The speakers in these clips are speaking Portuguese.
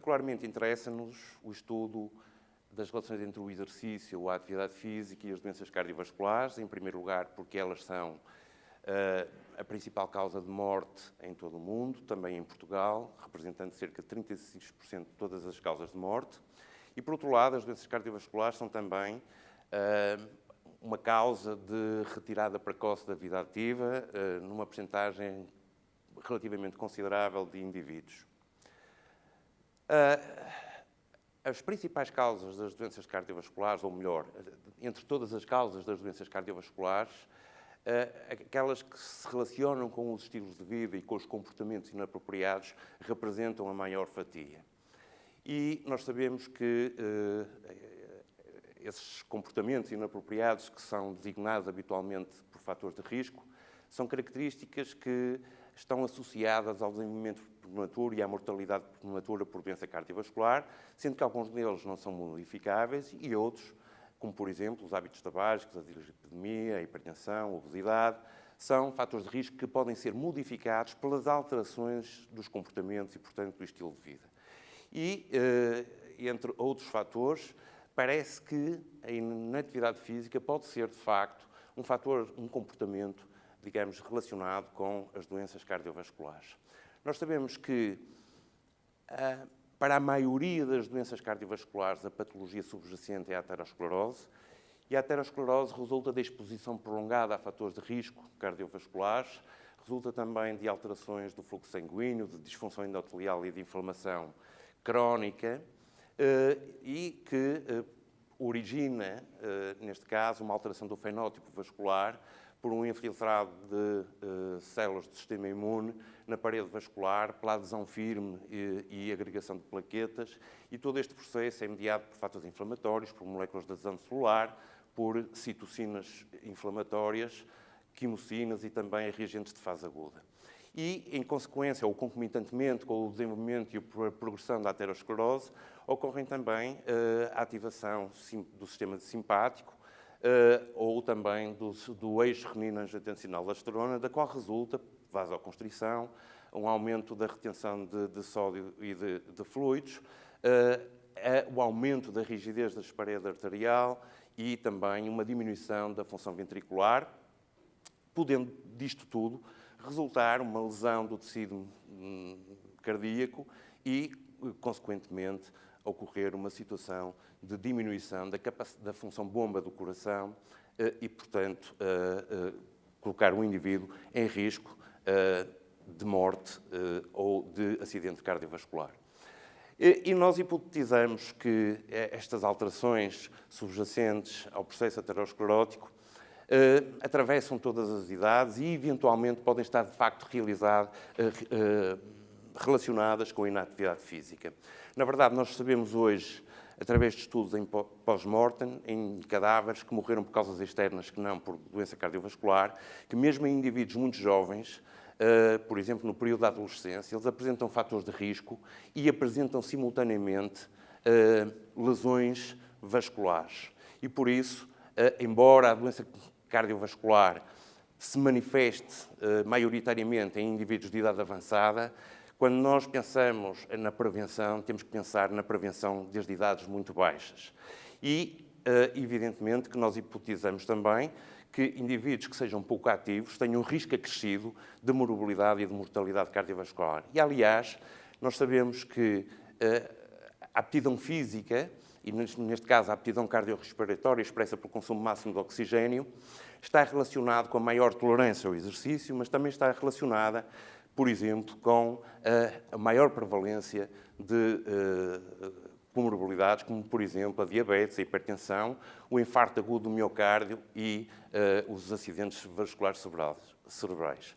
particularmente interessa-nos o estudo das relações entre o exercício, a atividade física e as doenças cardiovasculares, em primeiro lugar porque elas são a principal causa de morte em todo o mundo, também em Portugal, representando cerca de 36% de todas as causas de morte. E, por outro lado, as doenças cardiovasculares são também uma causa de retirada precoce da vida ativa, numa percentagem relativamente considerável de indivíduos. As principais causas das doenças cardiovasculares, ou melhor, entre todas as causas das doenças cardiovasculares, aquelas que se relacionam com os estilos de vida e com os comportamentos inapropriados representam a maior fatia. E nós sabemos que esses comportamentos inapropriados, que são designados habitualmente por fatores de risco, são características que estão associadas ao desenvolvimento prematuro e à mortalidade prematura por doença cardiovascular, sendo que alguns deles não são modificáveis e outros, como por exemplo os hábitos tabágicos, a dislipidemia, a hipertensão, a obesidade, são fatores de risco que podem ser modificados pelas alterações dos comportamentos e, portanto, do estilo de vida. E, entre outros fatores, parece que a inatividade física pode ser, de facto, um comportamento, digamos, relacionado com as doenças cardiovasculares. Nós sabemos que, para a maioria das doenças cardiovasculares, a patologia subjacente é a aterosclerose, e a aterosclerose resulta da exposição prolongada a fatores de risco cardiovasculares, resulta também de alterações do fluxo sanguíneo, de disfunção endotelial e de inflamação crónica, e que origina, neste caso, uma alteração do fenótipo vascular por um infiltrado de células do sistema imune na parede vascular, pela adesão firme e agregação de plaquetas, e todo este processo é mediado por fatores inflamatórios, por moléculas de adesão celular, por citocinas inflamatórias, quimocinas e também reagentes de fase aguda. E, em consequência, ou concomitantemente com o desenvolvimento e a progressão da aterosclerose, ocorrem também a ativação do sistema simpático ou também do eixo renina-angiotensina-aldosterona, da qual resulta vasoconstrição, um aumento da retenção de sódio e de fluidos, o aumento da rigidez da parede arterial e também uma diminuição da função ventricular, podendo disto tudo resultar uma lesão do tecido cardíaco e, consequentemente, ocorrer uma situação de diminuição da função bomba do coração e, portanto, colocar o indivíduo em risco de morte ou de acidente cardiovascular. E nós hipotetizamos que estas alterações subjacentes ao processo aterosclerótico atravessam todas as idades e, eventualmente, podem estar, de facto, relacionadas com a inatividade física. Na verdade, nós sabemos hoje, através de estudos em pós-mortem, em cadáveres que morreram por causas externas que não por doença cardiovascular, que mesmo em indivíduos muito jovens, por exemplo, no período da adolescência, eles apresentam fatores de risco e apresentam simultaneamente lesões vasculares. E por isso, embora a doença cardiovascular se manifeste maioritariamente em indivíduos de idade avançada, quando nós pensamos na prevenção, temos que pensar na prevenção desde idades muito baixas. E, evidentemente, que nós hipotizamos também que indivíduos que sejam pouco ativos tenham um risco acrescido de morbilidade e de mortalidade cardiovascular. E, aliás, nós sabemos que a aptidão física, e neste caso a aptidão cardiorrespiratória expressa pelo consumo máximo de oxigênio, está relacionado com a maior tolerância ao exercício, mas também está relacionada, por exemplo, com a maior prevalência de comorbilidades, como, por exemplo, a diabetes, a hipertensão, o infarto agudo do miocárdio e os acidentes vasculares cerebrais.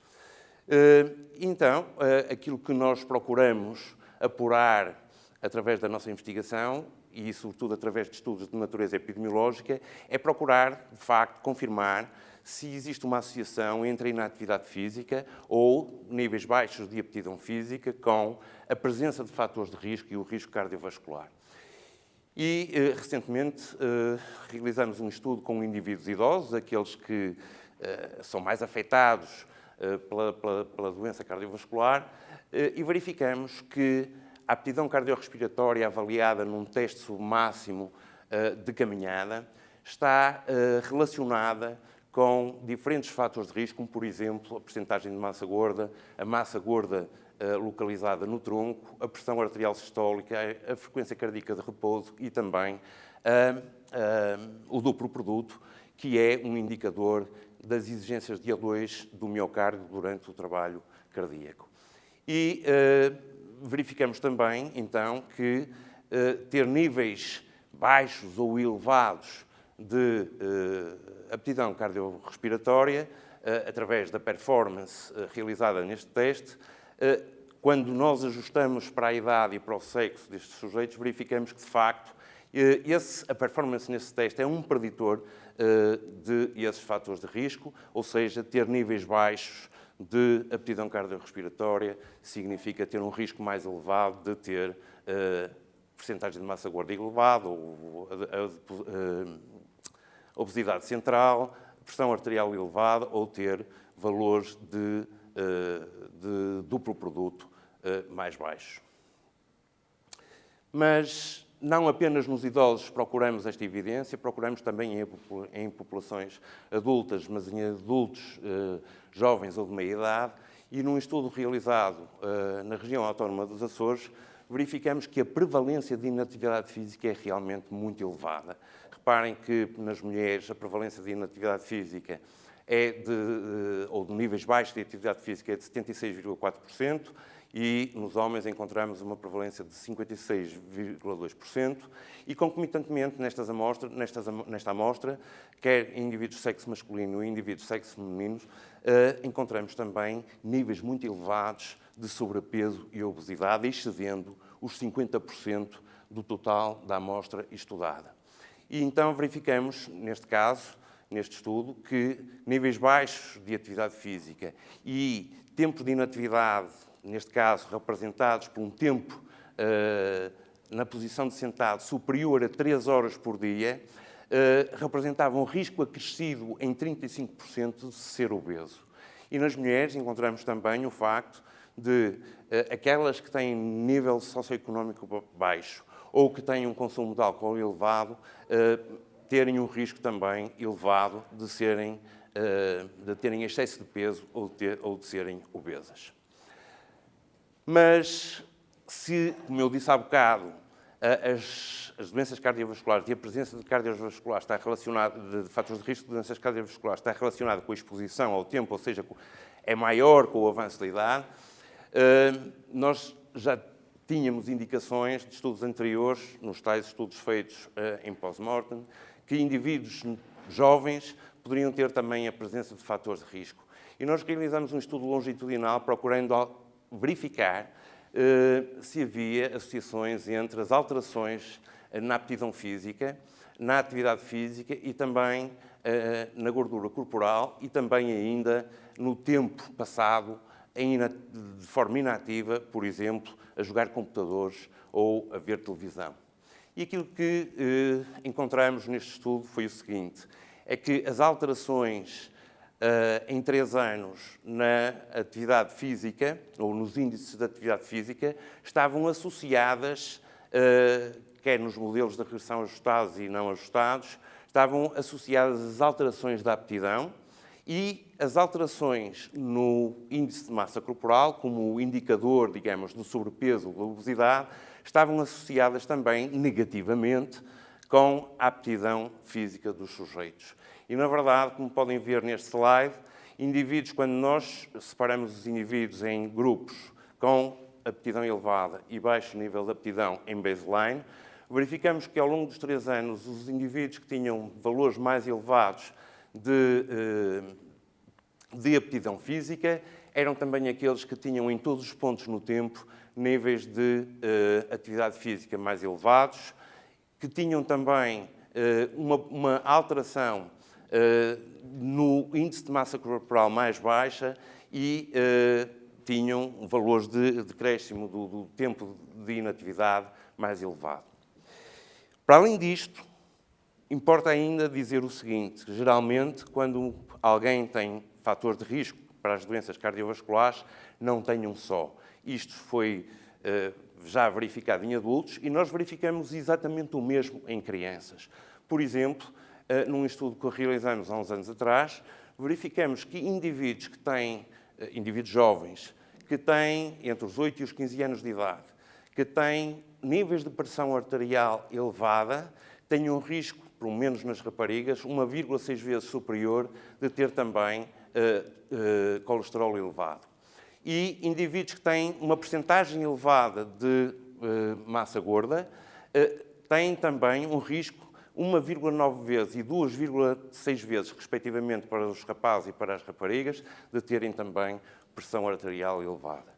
Então, aquilo que nós procuramos apurar através da nossa investigação, e sobretudo através de estudos de natureza epidemiológica, é procurar, de facto, confirmar se existe uma associação entre a inatividade física ou níveis baixos de aptidão física com a presença de fatores de risco e o risco cardiovascular. E, recentemente, realizamos um estudo com indivíduos idosos, aqueles que são mais afetados pela doença cardiovascular, e verificamos que a aptidão cardiorrespiratória avaliada num teste submáximo de caminhada está relacionada com diferentes fatores de risco, como, por exemplo, a percentagem de massa gorda, a massa gorda localizada no tronco, a pressão arterial sistólica, a frequência cardíaca de repouso e também o duplo produto, que é um indicador das exigências de O2 do miocárdio durante o trabalho cardíaco. E verificamos também, então, que ter níveis baixos ou elevados de aptidão cardiorrespiratória, através da performance realizada neste teste, quando nós ajustamos para a idade e para o sexo destes sujeitos, verificamos que, de facto, a performance nesse teste é um preditor de esses fatores de risco, ou seja, ter níveis baixos de aptidão cardiorrespiratória significa ter um risco mais elevado de ter percentagem de massa gorda elevada, ou obesidade central, pressão arterial elevada ou ter valores de duplo produto mais baixos. Mas não apenas nos idosos procuramos esta evidência, procuramos também em populações adultas, mas em adultos jovens ou de meia idade, e num estudo realizado na região autónoma dos Açores, verificamos que a prevalência de inatividade física é realmente muito elevada. Reparem que nas mulheres a prevalência de inatividade física ou de níveis baixos de atividade física é de 76,4%, e nos homens encontramos uma prevalência de 56,2%, e concomitantemente nesta amostra, quer em indivíduos de sexo masculino e indivíduos de sexo feminino, encontramos também níveis muito elevados de sobrepeso e obesidade, excedendo os 50% do total da amostra estudada. E então verificamos, neste caso, neste estudo, que níveis baixos de atividade física e tempos de inatividade, neste caso representados por um tempo na posição de sentado superior a 3 horas por dia, representavam um risco acrescido em 35% de ser obeso. E nas mulheres encontramos também o facto de aquelas que têm nível socioeconómico baixo ou que têm um consumo de álcool elevado, terem um risco também elevado de terem excesso de peso ou de serem obesas. Mas, como eu disse há bocado, as doenças cardiovasculares e a presença de cardiovascular está relacionada, de fatores de risco de doenças cardiovasculares está relacionada com a exposição ao tempo, ou seja, é maior com o avanço da idade. Nós já tínhamos indicações de estudos anteriores, nos tais estudos feitos em pós-mortem, que indivíduos jovens poderiam ter também a presença de fatores de risco. E nós realizamos um estudo longitudinal procurando verificar se havia associações entre as alterações na aptidão física, na atividade física e também na gordura corporal e também ainda no tempo passado de forma inativa, por exemplo, a jogar computadores ou a ver televisão. E aquilo que encontramos neste estudo foi o seguinte, é que as alterações em 3 anos na atividade física, ou nos índices de atividade física, estavam associadas, quer nos modelos de regressão ajustados e não ajustados, estavam associadas às alterações da aptidão e as alterações no índice de massa corporal, como indicador, digamos, do sobrepeso ou da obesidade, estavam associadas também negativamente com a aptidão física dos sujeitos. E, na verdade, como podem ver neste slide, quando nós separamos os indivíduos em grupos com aptidão elevada e baixo nível de aptidão em baseline, verificamos que ao longo dos 3 anos os indivíduos que tinham valores mais elevados de aptidão física eram também aqueles que tinham em todos os pontos no tempo níveis de atividade física mais elevados, que tinham também uma alteração no índice de massa corporal mais baixa e tinham valores de decréscimo do tempo de inatividade mais elevado. Para além disto, importa ainda dizer o seguinte, que geralmente quando alguém tem fator de risco para as doenças cardiovasculares, não tem um só. Isto foi já verificado em adultos, e nós verificamos exatamente o mesmo em crianças. Por exemplo, num estudo que realizamos há uns anos atrás, verificamos que indivíduos jovens, que têm entre os 8 e os 15 anos de idade, que têm níveis de pressão arterial elevada, têm um risco, pelo menos nas raparigas, 1,6 vezes superior de ter também colesterol elevado. E indivíduos que têm uma percentagem elevada de massa gorda têm também um risco 1,9 vezes e 2,6 vezes, respectivamente, para os rapazes e para as raparigas, de terem também pressão arterial elevada.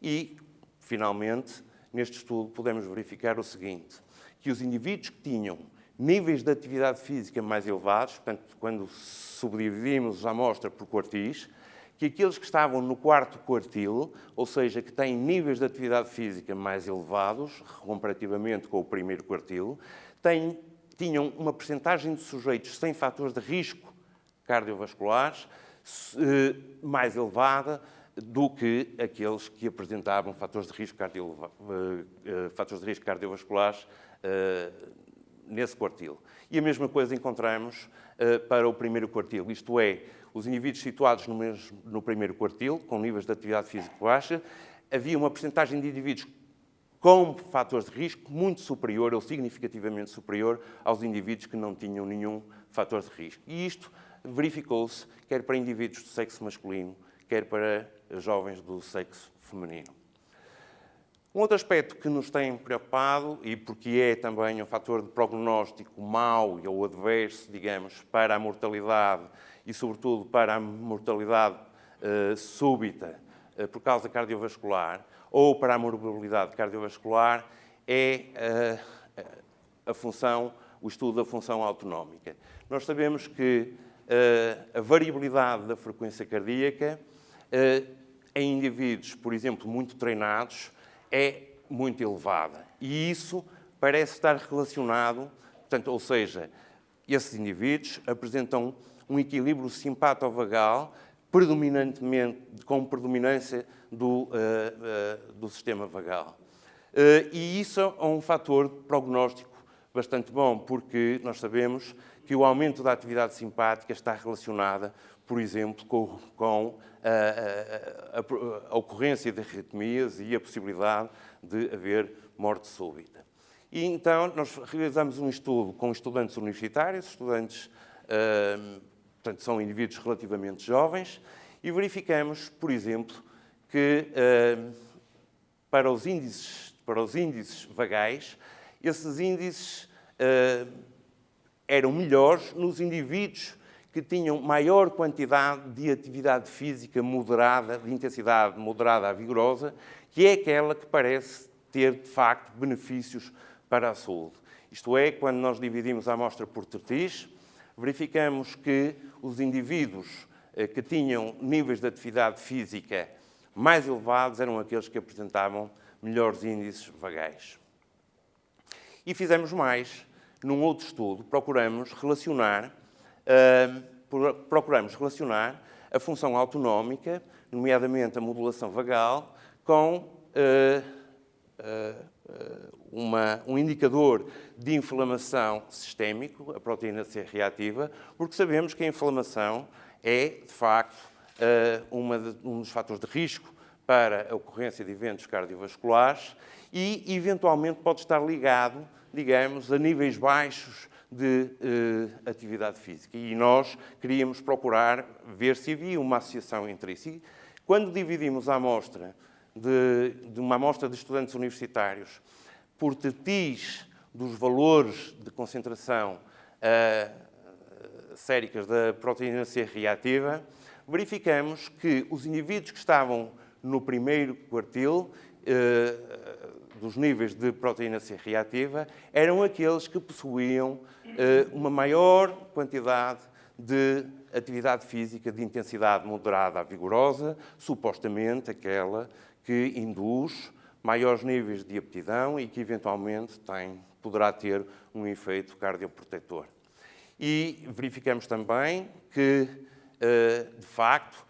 E, finalmente, neste estudo podemos verificar o seguinte, que os indivíduos que tinham níveis de atividade física mais elevados, portanto, quando subdividimos a amostra por quartis, que aqueles que estavam no quarto quartil, ou seja, que têm níveis de atividade física mais elevados, comparativamente com o primeiro quartil, tinham uma percentagem de sujeitos sem fatores de risco cardiovasculares mais elevada do que aqueles que apresentavam fatores de risco cardiovasculares nesse quartil. E a mesma coisa encontramos para o primeiro quartil, isto é, os indivíduos situados no primeiro quartil, com níveis de atividade física baixa, havia uma percentagem de indivíduos com fatores de risco muito superior ou significativamente superior aos indivíduos que não tinham nenhum fator de risco. E isto verificou-se quer para indivíduos do sexo masculino, quer para jovens do sexo feminino. Um outro aspecto que nos tem preocupado, e porque é também um fator de prognóstico mau ou adverso, digamos, para a mortalidade e, sobretudo, para a mortalidade súbita por causa cardiovascular ou para a morbilidade cardiovascular, é o estudo da função autonómica. Nós sabemos que a variabilidade da frequência cardíaca em indivíduos, por exemplo, muito treinados, é muito elevada. E isso parece estar relacionado, portanto, ou seja, esses indivíduos apresentam um equilíbrio simpatovagal com predominância do sistema vagal. E isso é um fator prognóstico bastante bom, porque nós sabemos que o aumento da atividade simpática está relacionada, por exemplo, com a ocorrência de arritmias e a possibilidade de haver morte súbita. E então nós realizamos um estudo com estudantes universitários, portanto, são indivíduos relativamente jovens, e verificamos, por exemplo, que para os índices vagais, esses índices eram melhores nos indivíduos que tinham maior quantidade de atividade física moderada, de intensidade moderada a vigorosa, que é aquela que parece ter, de facto, benefícios para a saúde. Isto é, quando nós dividimos a amostra por tertis, verificamos que os indivíduos que tinham níveis de atividade física mais elevados eram aqueles que apresentavam melhores índices vagais. E fizemos mais. Num outro estudo, procuramos relacionar a função autonómica, nomeadamente a modulação vagal, com um indicador de inflamação sistémico, a proteína C reativa, porque sabemos que a inflamação é, de facto, um dos fatores de risco para a ocorrência de eventos cardiovasculares e, eventualmente, pode estar ligado, digamos, a níveis baixos de atividade física. E nós queríamos procurar ver se havia uma associação entre isso. E quando dividimos a amostra de uma amostra de estudantes universitários por tertis dos valores de concentração séricas da proteína C reativa, verificamos que os indivíduos que estavam no primeiro quartil dos níveis de proteína C reativa eram aqueles que possuíam uma maior quantidade de atividade física de intensidade moderada a vigorosa, supostamente aquela que induz maiores níveis de aptidão e que, eventualmente, poderá ter um efeito cardioprotetor. E verificamos também que, de facto,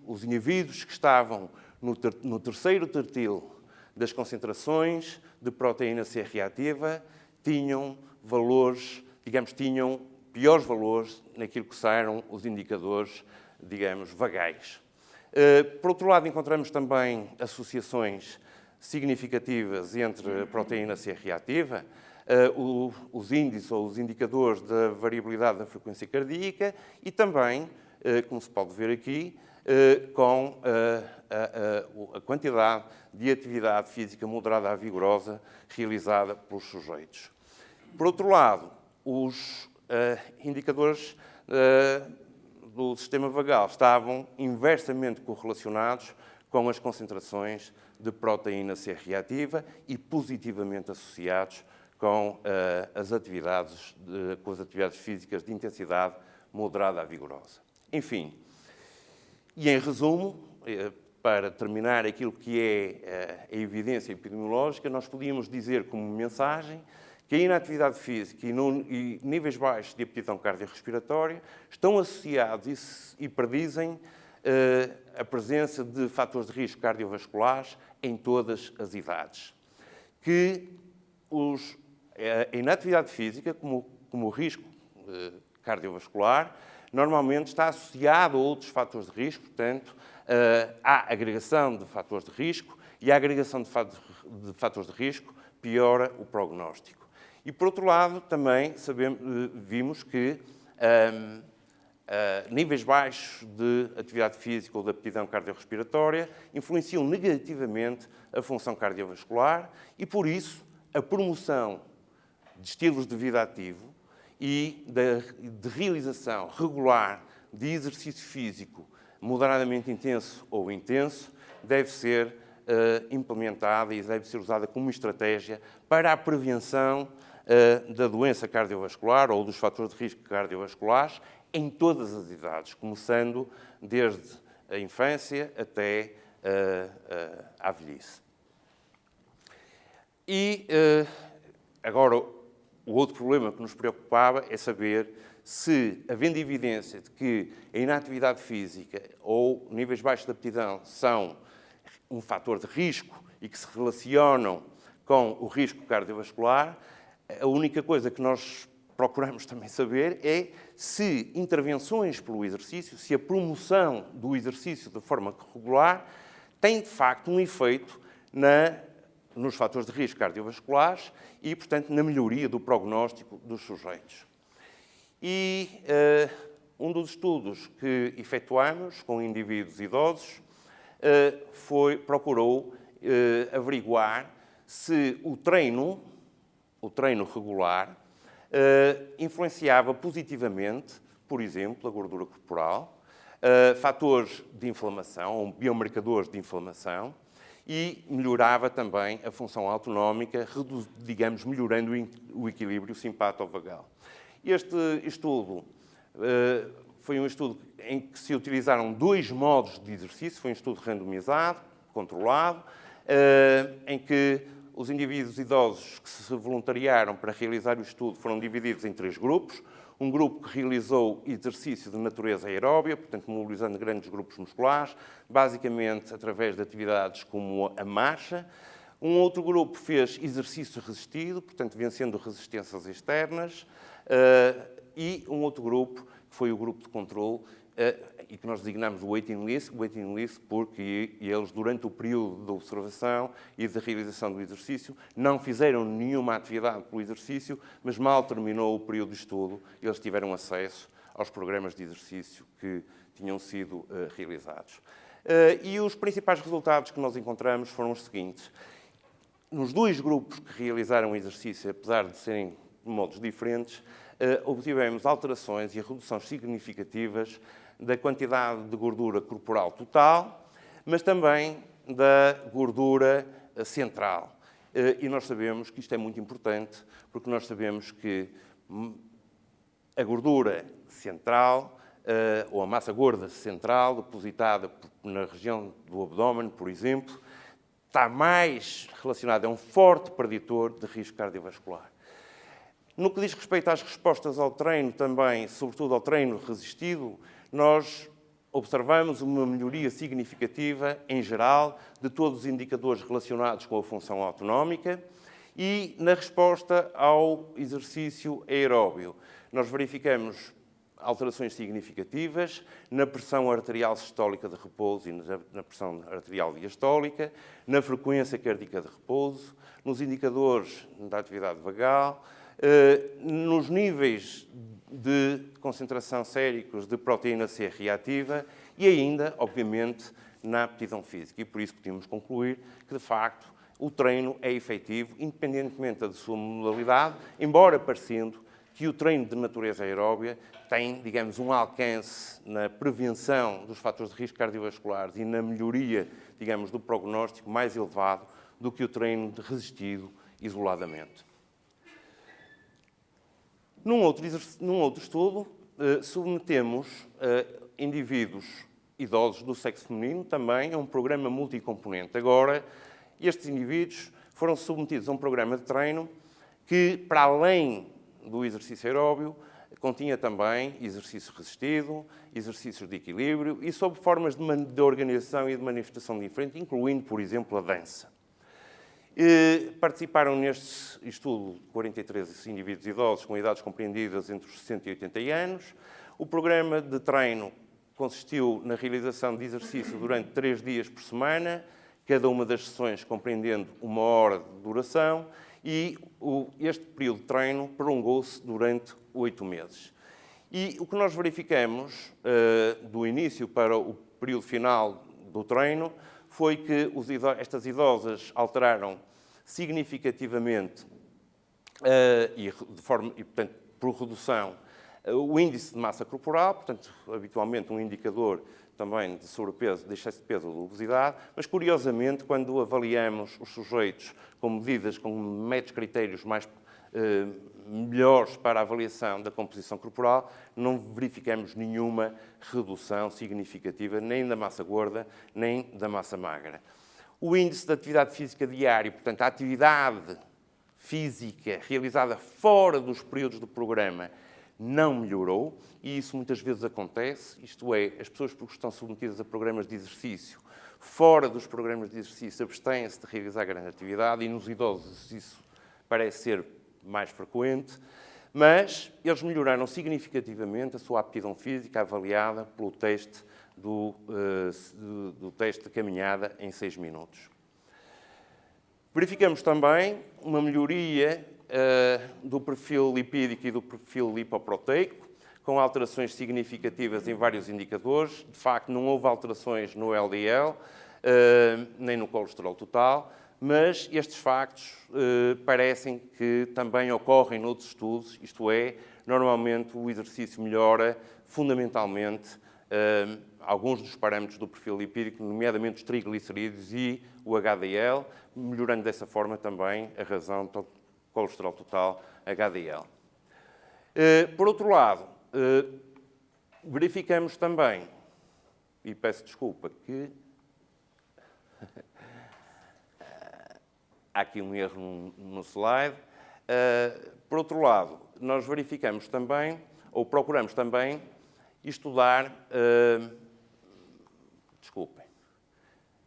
os indivíduos que estavam no terceiro tertil das concentrações de proteína C reativa tinham valores, digamos, tinham piores valores naquilo que eram os indicadores, digamos, vagais. Por outro lado, encontramos também associações significativas entre a proteína C reativa, os índices ou os indicadores da variabilidade da frequência cardíaca e também, como se pode ver aqui, com a quantidade de atividade física moderada a vigorosa realizada pelos sujeitos. Por outro lado, os indicadores do sistema vagal estavam inversamente correlacionados com as concentrações de proteína C reativa e positivamente associados com as atividades físicas de intensidade moderada a vigorosa. Enfim, e em resumo, para terminar aquilo que é a evidência epidemiológica, nós podíamos dizer como mensagem que a inatividade física e níveis baixos de aptidão cardiorrespiratória estão associados e predizem a presença de fatores de risco cardiovasculares em todas as idades. Que a inatividade física, como o risco cardiovascular, normalmente está associado a outros fatores de risco, portanto, à agregação de fatores de risco, e a agregação de fatores de risco piora o prognóstico. E, por outro lado, também vimos que níveis baixos de atividade física ou de aptidão cardiorrespiratória influenciam negativamente a função cardiovascular e, por isso, a promoção de estilos de vida ativo e de realização regular de exercício físico moderadamente intenso ou intenso deve ser implementada e deve ser usada como estratégia para a prevenção da doença cardiovascular ou dos fatores de risco cardiovasculares em todas as idades, começando desde a infância até à velhice. E agora, o outro problema que nos preocupava é saber se, havendo evidência de que a inatividade física ou níveis baixos de aptidão são um fator de risco e que se relacionam com o risco cardiovascular, a única coisa que nós procuramos também saber é se intervenções pelo exercício, se a promoção do exercício de forma regular tem, de facto, um efeito nos fatores de risco cardiovasculares e, portanto, na melhoria do prognóstico dos sujeitos. E um dos estudos que efetuamos com indivíduos idosos procurou averiguar se o treino regular influenciava positivamente, por exemplo, a gordura corporal, fatores de inflamação, ou biomarcadores de inflamação, e melhorava também a função autonómica, digamos, melhorando o equilíbrio simpato-vagal. Este estudo foi um estudo em que se utilizaram 2 modos de exercício, foi um estudo randomizado, controlado, em que os indivíduos idosos que se voluntariaram para realizar o estudo foram divididos em 3 grupos. Um grupo que realizou exercício de natureza aeróbia, portanto, mobilizando grandes grupos musculares, basicamente através de atividades como a marcha. Um outro grupo fez exercício resistido, portanto, vencendo resistências externas. E um outro grupo, que foi o grupo de controle, e que nós designamos o waiting list porque eles, durante o período de observação e de realização do exercício, não fizeram nenhuma atividade pelo exercício, mas mal terminou o período de estudo, eles tiveram acesso aos programas de exercício que tinham sido realizados. E os principais resultados que nós encontramos foram os seguintes. Nos 2 grupos que realizaram o exercício, apesar de serem de modos diferentes, obtivemos alterações e reduções significativas da quantidade de gordura corporal total, mas também da gordura central. E nós sabemos que isto é muito importante, porque nós sabemos que a gordura central, ou a massa gorda central, depositada na região do abdômen, por exemplo, está mais relacionada, é um forte preditor de risco cardiovascular. No que diz respeito às respostas ao treino também, sobretudo ao treino resistido, nós observamos uma melhoria significativa, em geral, de todos os indicadores relacionados com a função autonómica e na resposta ao exercício aeróbio. Nós verificamos alterações significativas na pressão arterial sistólica de repouso e na pressão arterial diastólica, na frequência cardíaca de repouso, nos indicadores da atividade vagal, nos níveis de concentração séricos de proteína C reativa e ainda, obviamente, na aptidão física. E por isso podemos concluir que, de facto, o treino é efetivo, independentemente da sua modalidade, embora parecendo que o treino de natureza aeróbia tem, digamos, um alcance na prevenção dos fatores de risco cardiovasculares e na melhoria, digamos, do prognóstico mais elevado do que o treino de resistido isoladamente. Num outro estudo, submetemos indivíduos idosos do sexo feminino também a um programa multicomponente. Agora, estes indivíduos foram submetidos a um programa de treino que, para além do exercício aeróbio, continha também exercício resistido, exercícios de equilíbrio e sob formas de organização e de manifestação diferente, incluindo, por exemplo, a dança. Participaram neste estudo 43 indivíduos idosos com idades compreendidas entre os 60 e 80 anos. O programa de treino consistiu na realização de exercício durante 3 dias por semana, cada uma das sessões compreendendo 1 hora de duração, e este período de treino prolongou-se durante 8 meses. E o que nós verificamos do início para o período final do treino foi que estas idosas alteraram significativamente portanto, por redução, o índice de massa corporal, portanto, habitualmente um indicador também de sobrepeso, de excesso de peso ou de obesidade, mas curiosamente, quando avaliamos os sujeitos com medidas, com métodos critérios mais melhores para a avaliação da composição corporal, não verificamos nenhuma redução significativa nem da massa gorda, nem da massa magra. O índice de atividade física diária, portanto, a atividade física realizada fora dos períodos do programa, não melhorou, e isso muitas vezes acontece, isto é, as pessoas que estão submetidas a programas de exercício, fora dos programas de exercício, abstêm-se de realizar grande atividade, e nos idosos isso parece ser mais frequente, mas eles melhoraram significativamente a sua aptidão física avaliada pelo teste do teste de caminhada em 6 minutos. Verificamos também uma melhoria do perfil lipídico e do perfil lipoproteico, com alterações significativas em vários indicadores. De facto, não houve alterações no LDL, nem no colesterol total, mas estes factos parecem que também ocorrem noutros estudos, isto é, normalmente o exercício melhora fundamentalmente alguns dos parâmetros do perfil lipídico, nomeadamente os triglicerídeos e o HDL, melhorando dessa forma também a razão do colesterol total HDL. Por outro lado, verificamos também, e peço desculpa que há aqui um erro no slide. Por outro lado, nós verificamos também, ou procuramos também, estudar... Desculpem,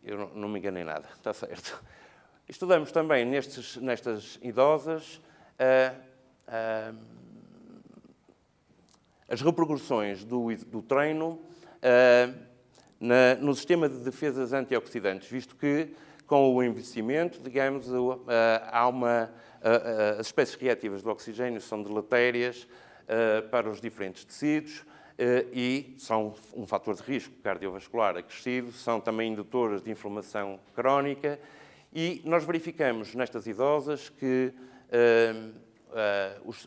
eu não me enganei nada, está certo. Estudamos também nestas idosas as repercussões do treino no sistema de defesas antioxidantes, visto que, com o envelhecimento, digamos, as espécies reativas do oxigênio são deletérias para os diferentes tecidos e são um fator de risco cardiovascular acrescido, são também indutoras de inflamação crónica, e nós verificamos nestas idosas que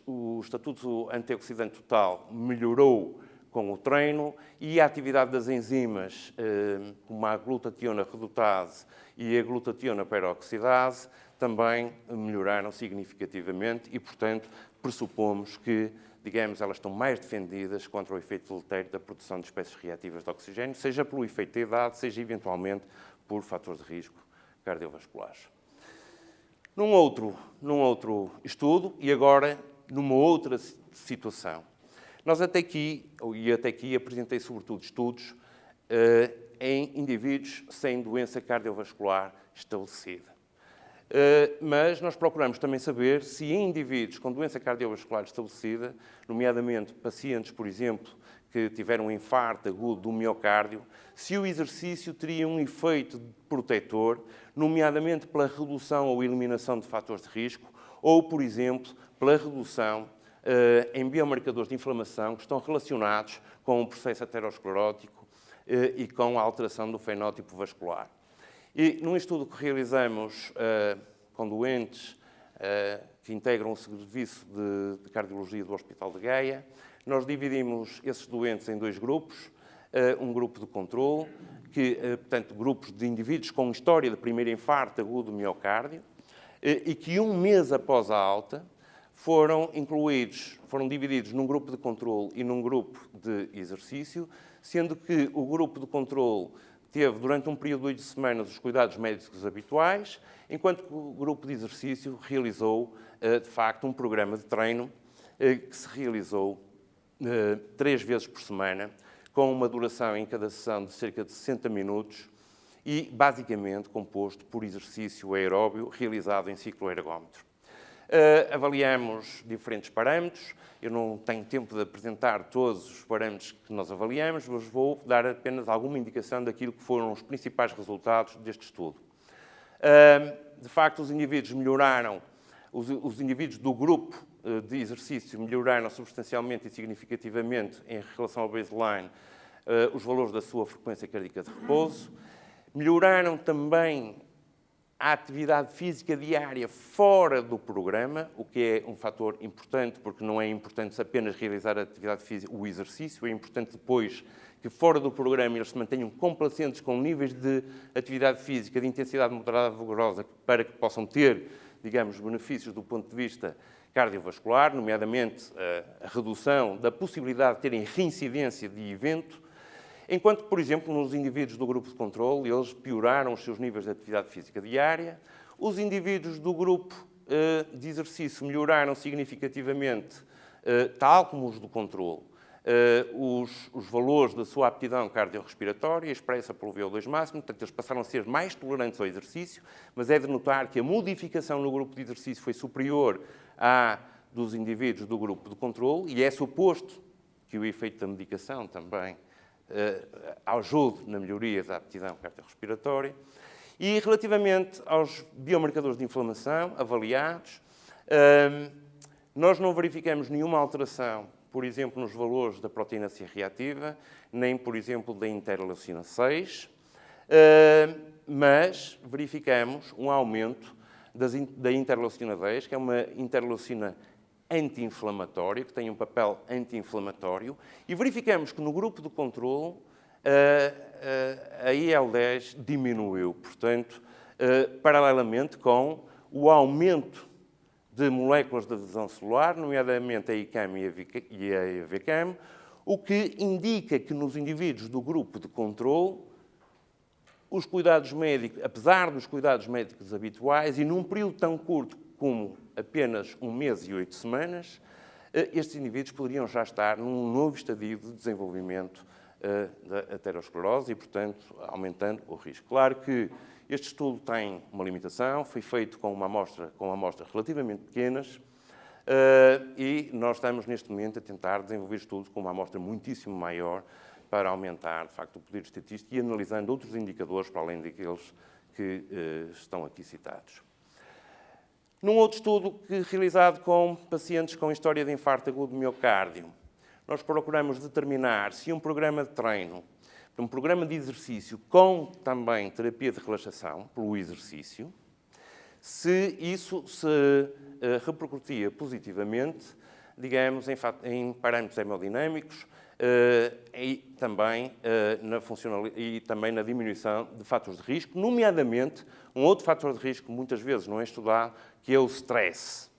o estatuto antioxidante total melhorou com o treino e a atividade das enzimas, como a glutationa redutase e a glutationa peroxidase, também melhoraram significativamente e, portanto, pressupomos que, digamos, elas estão mais defendidas contra o efeito deletério da produção de espécies reativas de oxigênio, seja pelo efeito da idade, seja eventualmente por fatores de risco cardiovasculares. Num outro estudo, e agora numa outra situação, nós até aqui apresentei sobretudo estudos em indivíduos sem doença cardiovascular estabelecida. Mas nós procuramos também saber se em indivíduos com doença cardiovascular estabelecida, nomeadamente pacientes, por exemplo, que tiveram um infarto agudo do miocárdio, se o exercício teria um efeito protetor, nomeadamente pela redução ou eliminação de fatores de risco, ou, por exemplo, pela redução em biomarcadores de inflamação que estão relacionados com o processo aterosclerótico e com a alteração do fenótipo vascular. E num estudo que realizamos com doentes que integram o serviço de cardiologia do Hospital de Gaia, nós dividimos esses doentes em 2 grupos. Um grupo de controle, portanto, grupos de indivíduos com história de primeiro infarto agudo do miocárdio, e que 1 mês após a alta foram divididos num grupo de controle e num grupo de exercício, sendo que o grupo de controle teve, durante um período de 8 semanas, os cuidados médicos habituais, enquanto que o grupo de exercício realizou, de facto, um programa de treino que se realizou 3 vezes por semana, com uma duração em cada sessão de cerca de 60 minutos e, basicamente, composto por exercício aeróbio realizado em ciclo ergómetro. Avaliamos diferentes parâmetros. Eu não tenho tempo de apresentar todos os parâmetros que nós avaliamos, mas vou dar apenas alguma indicação daquilo que foram os principais resultados deste estudo. De facto, os indivíduos melhoraram, os indivíduos do grupo de exercício melhoraram substancialmente e significativamente em relação ao baseline os valores da sua frequência cardíaca de repouso. Melhoraram também a atividade física diária fora do programa, o que é um fator importante, porque não é importante apenas realizar a atividade física, o exercício, é importante depois que fora do programa eles se mantenham complacentes com níveis de atividade física de intensidade moderada vigorosa para que possam ter, digamos, benefícios do ponto de vista cardiovascular, nomeadamente a redução da possibilidade de terem reincidência de evento, enquanto que, por exemplo, nos indivíduos do grupo de controle, eles pioraram os seus níveis de atividade física diária. Os indivíduos do grupo de exercício melhoraram significativamente, tal como os do controle, os valores da sua aptidão cardiorrespiratória, expressa pelo VO2 máximo, portanto, eles passaram a ser mais tolerantes ao exercício, mas é de notar que a modificação no grupo de exercício foi superior à dos indivíduos do grupo de controle, e é suposto que o efeito da medicação também ajude na melhoria da aptidão cardiorrespiratória. E relativamente aos biomarcadores de inflamação avaliados, nós não verificamos nenhuma alteração, por exemplo, nos valores da proteína C reativa, nem, por exemplo, da interleucina 6, mas verificamos um aumento da interleucina 10, que é uma interleucina anti-inflamatória, que tem um papel anti-inflamatório, e verificamos que no grupo de controle a IL-10 diminuiu, portanto, paralelamente com o aumento de moléculas de adesão celular, nomeadamente a ICAM e a EVCAM, o que indica que nos indivíduos do grupo de controle, os cuidados médicos, apesar dos cuidados médicos habituais, e num período tão curto como apenas 1 mês e 8 semanas, estes indivíduos poderiam já estar num novo estadio de desenvolvimento da aterosclerose e, portanto, aumentando o risco. Claro que este estudo tem uma limitação, foi feito com amostras relativamente pequenas e nós estamos, neste momento, a tentar desenvolver estudos com uma amostra muitíssimo maior para aumentar, de facto, o poder estatístico e analisando outros indicadores para além daqueles que estão aqui citados. Num outro estudo realizado com pacientes com história de infarto agudo do miocárdio, nós procuramos determinar se um programa de treino, um programa de exercício com também terapia de relaxação pelo exercício, se isso se repercutia positivamente, digamos, em parâmetros hemodinâmicos e também na diminuição de fatores de risco, nomeadamente um outro fator de risco que muitas vezes não é estudado, que é o stress.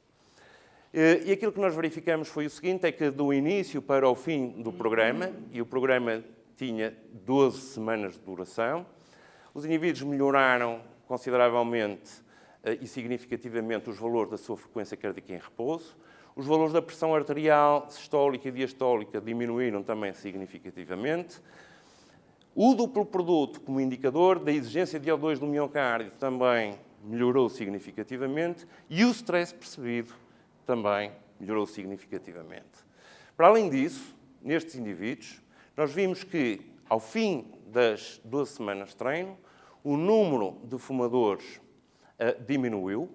E aquilo que nós verificamos foi o seguinte, é que do início para o fim do programa, e o programa tinha 12 semanas de duração, os indivíduos melhoraram consideravelmente e significativamente os valores da sua frequência cardíaca em repouso, os valores da pressão arterial, sistólica e diastólica diminuíram também significativamente, O duplo produto, como indicador da exigência de O2 do miocárdio, também melhorou significativamente e o stress percebido também melhorou significativamente. Para além disso, nestes indivíduos, nós vimos que, ao fim das 12 semanas de treino, o número de fumadores diminuiu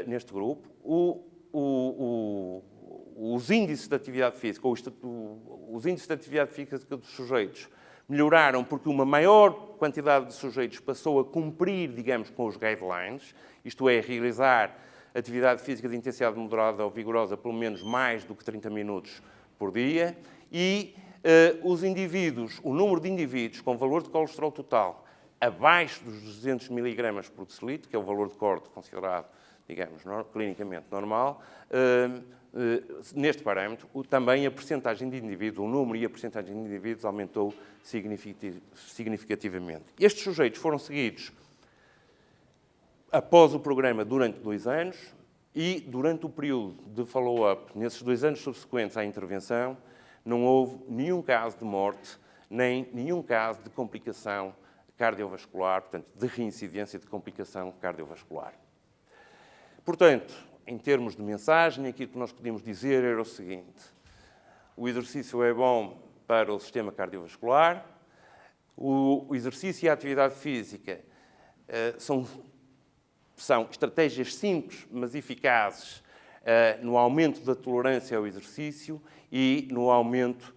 neste grupo, os índices de atividade física, os índices de atividade física dos sujeitos melhoraram porque uma maior quantidade de sujeitos passou a cumprir, digamos, com os guidelines, isto é, realizar atividade física de intensidade moderada ou vigorosa pelo menos mais do que 30 minutos por dia, e os indivíduos, o número de indivíduos com valor de colesterol total abaixo dos 200 mg por decilitro, que é o valor de corte considerado, digamos, clinicamente normal, neste parâmetro, também a percentagem de indivíduos, o número e a percentagem de indivíduos aumentou significativamente. Estes sujeitos foram seguidos após o programa durante 2 anos e durante o período de follow-up, nesses 2 anos subsequentes à intervenção, não houve nenhum caso de morte, nem nenhum caso de complicação cardiovascular, portanto, de reincidência de complicação cardiovascular. Portanto, em termos de mensagem, aquilo que nós podíamos dizer era o seguinte: o exercício é bom para o sistema cardiovascular, o exercício e a atividade física são estratégias simples, mas eficazes no aumento da tolerância ao exercício e no aumento,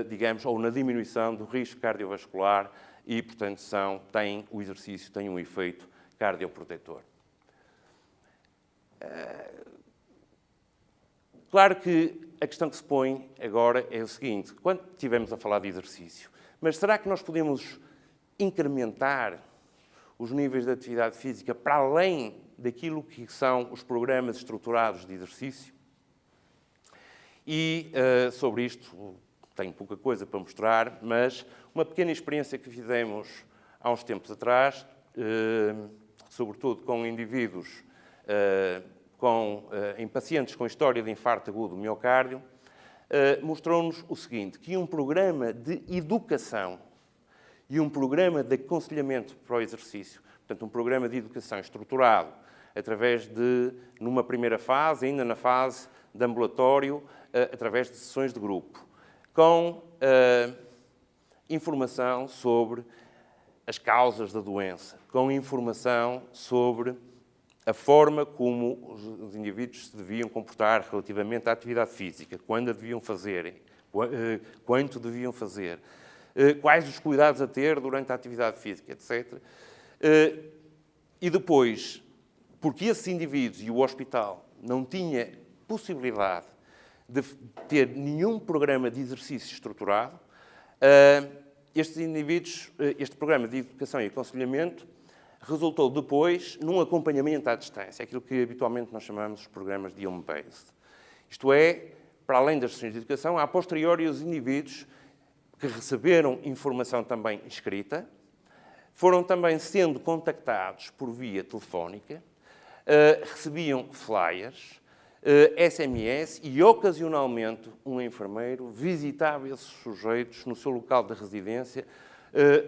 digamos, ou na diminuição do risco cardiovascular e, portanto, o exercício tem um efeito cardioprotetor. Claro que a questão que se põe agora é o seguinte: quando estivemos a falar de exercício, mas será que nós podemos incrementar os níveis de atividade física para além daquilo que são os programas estruturados de exercício? E sobre isto tenho pouca coisa para mostrar, mas uma pequena experiência que fizemos há uns tempos atrás, sobretudo com indivíduos em pacientes com história de infarto agudo do miocárdio, mostrou-nos o seguinte, que um programa de educação e um programa de aconselhamento para o exercício, portanto, um programa de educação estruturado através de, numa primeira fase, ainda na fase de ambulatório, através de sessões de grupo, com informação sobre as causas da doença, com informação sobre a forma como os indivíduos se deviam comportar relativamente à atividade física, quando a deviam fazer, quanto deviam fazer, quais os cuidados a ter durante a atividade física, etc. E depois, porque esses indivíduos e o hospital não tinha possibilidade de ter nenhum programa de exercício estruturado, estes indivíduos, este programa de educação e aconselhamento resultou depois num acompanhamento à distância, aquilo que habitualmente nós chamamos de programas de home-based. Isto é, para além das sessões de educação, a posteriori os indivíduos que receberam informação também escrita, foram também sendo contactados por via telefónica, recebiam flyers, SMS e, ocasionalmente, um enfermeiro visitava esses sujeitos no seu local de residência,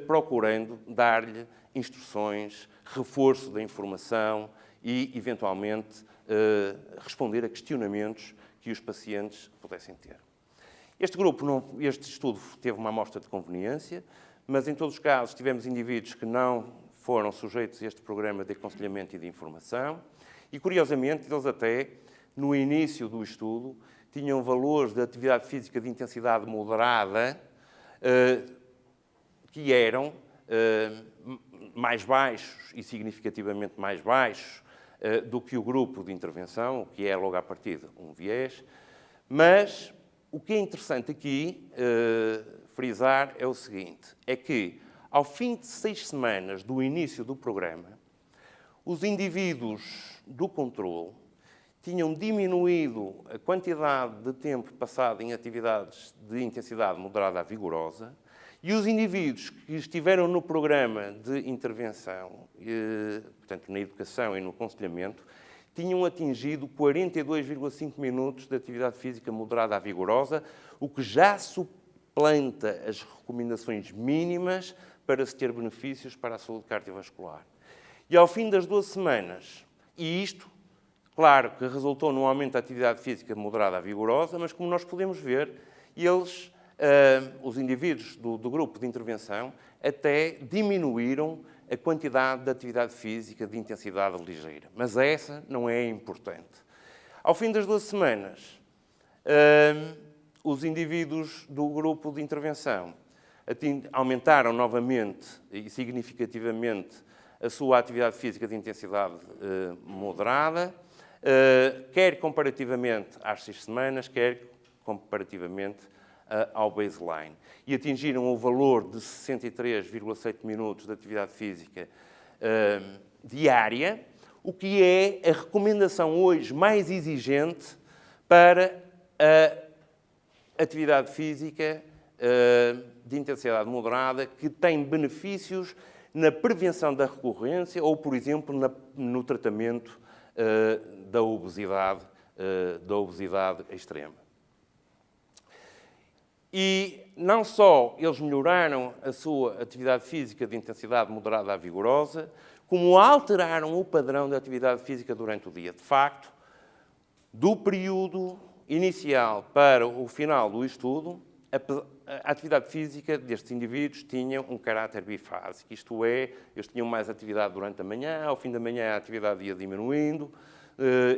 procurando dar-lhe instruções, reforço da informação e, eventualmente, responder a questionamentos que os pacientes pudessem ter. Este estudo teve uma amostra de conveniência, mas em todos os casos tivemos indivíduos que não foram sujeitos a este programa de aconselhamento e de informação e, curiosamente, eles até, no início do estudo, tinham valores de atividade física de intensidade moderada que eram mais baixos e significativamente mais baixos do que o grupo de intervenção, o que é logo à partida um viés, mas o que é interessante aqui frisar é o seguinte, é que ao fim de 6 semanas do início do programa, os indivíduos do controle tinham diminuído a quantidade de tempo passado em atividades de intensidade moderada a vigorosa e os indivíduos que estiveram no programa de intervenção, portanto, na educação e no aconselhamento, tinham atingido 42,5 minutos de atividade física moderada a vigorosa, o que já planta as recomendações mínimas para se ter benefícios para a saúde cardiovascular. E ao fim das 12 semanas, e isto, claro, que resultou num aumento da atividade física moderada a vigorosa, mas como nós podemos ver, eles, os indivíduos do grupo de intervenção, até diminuíram a quantidade de atividade física de intensidade ligeira. Mas essa não é importante. Ao fim das 12 semanas, os indivíduos do grupo de intervenção aumentaram novamente e significativamente a sua atividade física de intensidade moderada, quer comparativamente às 6 semanas, quer comparativamente ao baseline. E atingiram o valor de 63,7 minutos de atividade física diária, o que é a recomendação hoje mais exigente para a atividade física de intensidade moderada, que tem benefícios na prevenção da recorrência ou, por exemplo, no tratamento da obesidade extrema. E não só eles melhoraram a sua atividade física de intensidade moderada a vigorosa, como alteraram o padrão da atividade física durante o dia. De facto, do período inicial para o final do estudo, a atividade física destes indivíduos tinha um caráter bifásico, isto é, eles tinham mais atividade durante a manhã, ao fim da manhã a atividade ia diminuindo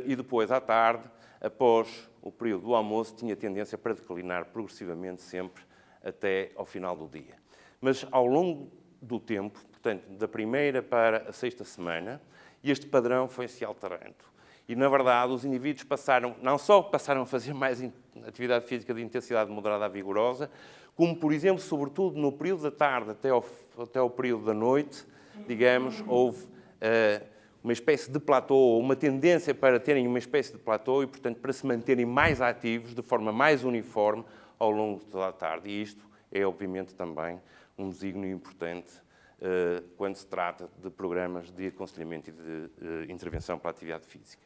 e depois, à tarde, após o período do almoço, tinha tendência para declinar progressivamente sempre até ao final do dia. Mas ao longo do tempo, portanto, da primeira para a 6ª semana, este padrão foi-se alterando. E, na verdade, os indivíduos não só passaram a fazer mais atividade física de intensidade moderada a vigorosa, como, por exemplo, sobretudo no período da tarde até ao período da noite, digamos, houve uma espécie de platô, ou uma tendência para terem uma espécie de platô e, portanto, para se manterem mais ativos, de forma mais uniforme, ao longo de toda a tarde. E isto é, obviamente, também um desígnio importante quando se trata de programas de aconselhamento e de intervenção para a atividade física.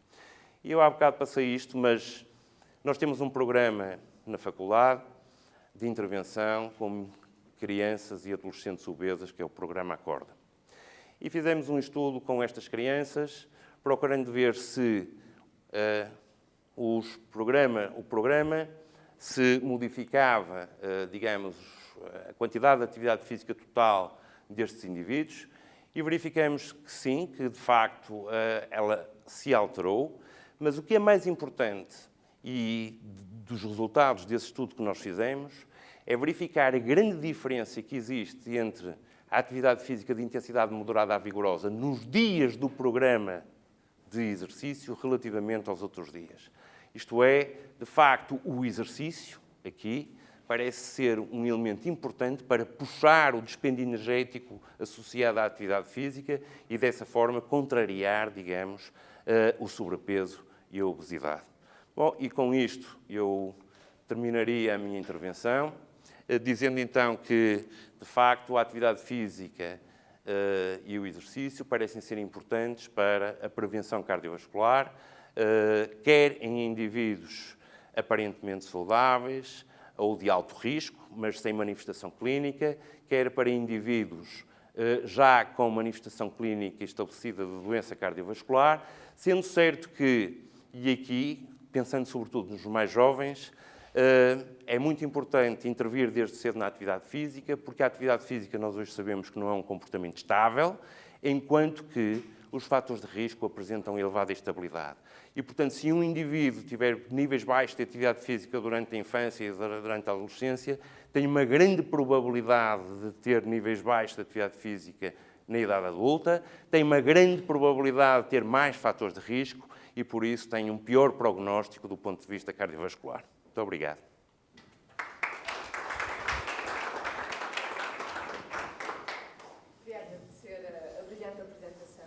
E eu há bocado passei isto, mas nós temos um programa na faculdade de intervenção com crianças e adolescentes obesas, que é o programa Acorda. E fizemos um estudo com estas crianças, procurando ver se o programa se modificava, digamos, a quantidade de atividade física total destes indivíduos, e verificamos que sim, que de facto ela se alterou, mas o que é mais importante, e dos resultados desse estudo que nós fizemos, é verificar a grande diferença que existe entre a atividade física de intensidade moderada a vigorosa nos dias do programa de exercício relativamente aos outros dias. Isto é, de facto, o exercício, aqui, parece ser um elemento importante para puxar o dispêndio energético associado à atividade física e, dessa forma, contrariar, digamos, o sobrepeso e a obesidade. Bom, e com isto eu terminaria a minha intervenção, dizendo então que, de facto, a atividade física e o exercício parecem ser importantes para a prevenção cardiovascular, quer em indivíduos aparentemente saudáveis ou de alto risco, mas sem manifestação clínica, quer para indivíduos já com manifestação clínica estabelecida de doença cardiovascular, sendo certo que, e aqui, pensando sobretudo nos mais jovens, é muito importante intervir desde cedo na atividade física, porque a atividade física nós hoje sabemos que não é um comportamento estável, enquanto que os fatores de risco apresentam elevada estabilidade. E, portanto, se um indivíduo tiver níveis baixos de atividade física durante a infância e durante a adolescência, tem uma grande probabilidade de ter níveis baixos de atividade física na idade adulta, tem uma grande probabilidade de ter mais fatores de risco e, por isso, tem um pior prognóstico do ponto de vista cardiovascular. Muito obrigado. Queria agradecer a brilhante apresentação,